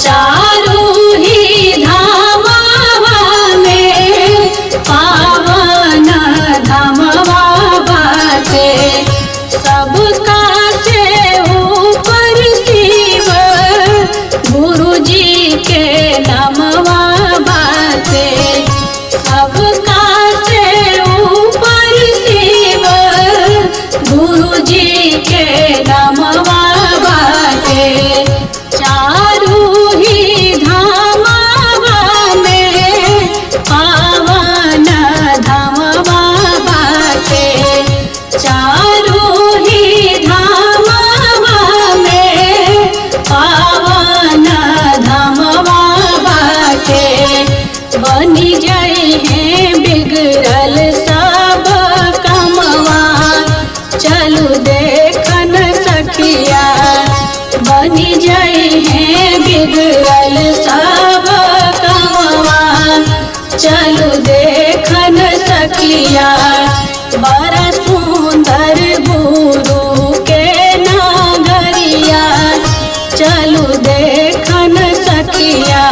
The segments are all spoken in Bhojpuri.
चारू ही धामवा में पावन धामवा बाटे। सबका से ऊपर शिव गुरु जी के नामवा बाटे। सबका से ऊपर शिव गुरु जी के नामवा बाटे। चारू ही धामवा में पावन धामवा बाटे। चारू ही धामवा में पावन धामवा बाटे। बनी जाई है बिगड़ल सब कमवा चलू देखन सखिया। बनी जाई है बिगड़ल सब कमवा चलू देखन सखिया। बड़ा सुंदर गुरु के नागरिया चलू देखन सखिया।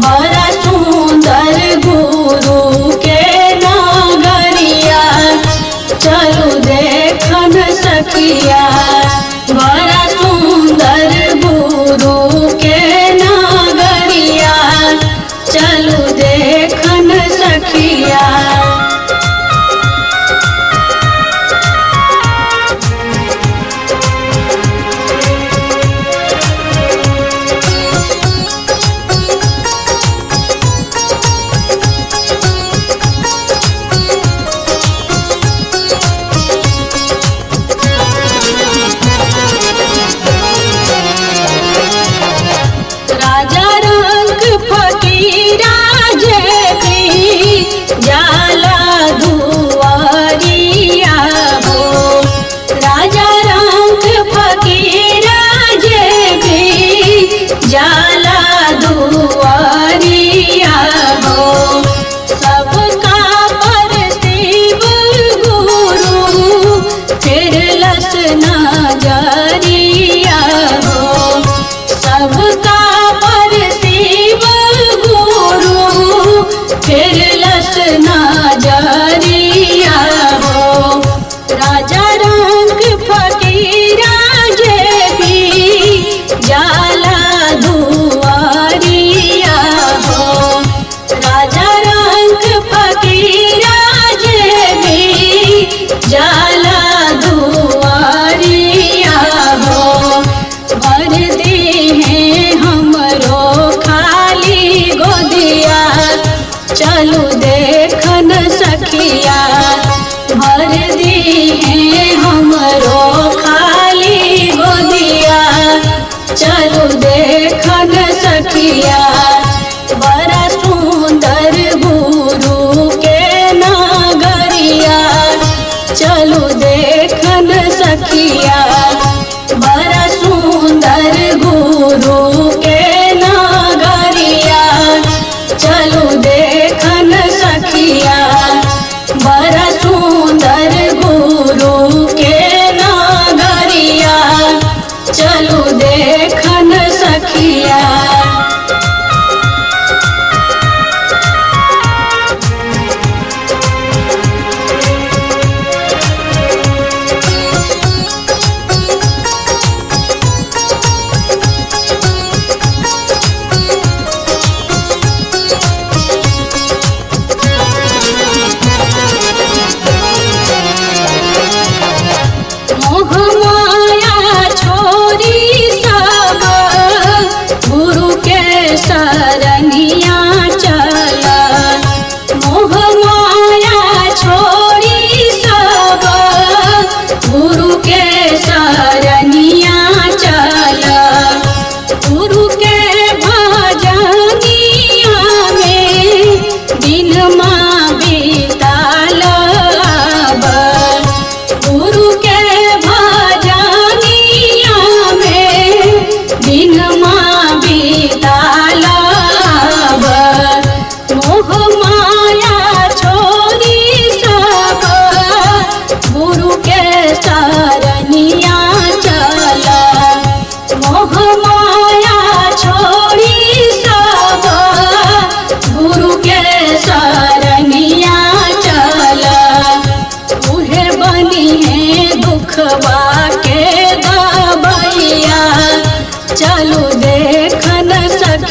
बड़ा सुंदर गुरु के नागरिया चलू देखन सखिया। बड़ा सुंदर गुरु के नागरिया चलू देखन सखिया। राजा रंग फकीरा जे भी जाला दुआरिया हो। राजा रंग फकीरा जे भी जाला दुआरिया हो। सबका पर शिव गुरु फिरलस नजरिया हो। सबका पर शिव गुरु फिरलस नजरिया हो। राजा रंग फकीरा जे भी जाला दुआरिया हो। राजा रंग फकीरा जे भी जाला दुआरिया हो। भर दी है हमरो खाली गोदिया चलू देखन सखिया। भर दी है हमरो खाली गोदिया चलू देखन सखिया। बड़ा सुंदर गुरु के नागरिया चलू देखन सखिया। बड़ा सुंदर गुरु के नागरिया चलू देखन सखिया। बड़ा सुंदर गुरु के नागरिया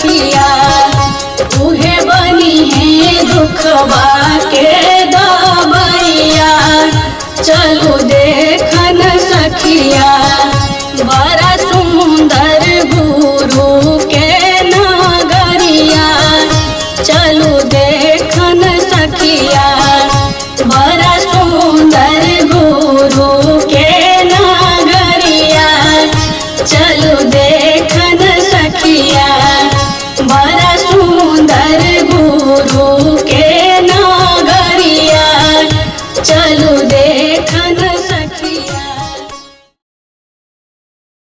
सखिया उहे बनी है दुखवा के दबैया चलू देखन सखिया।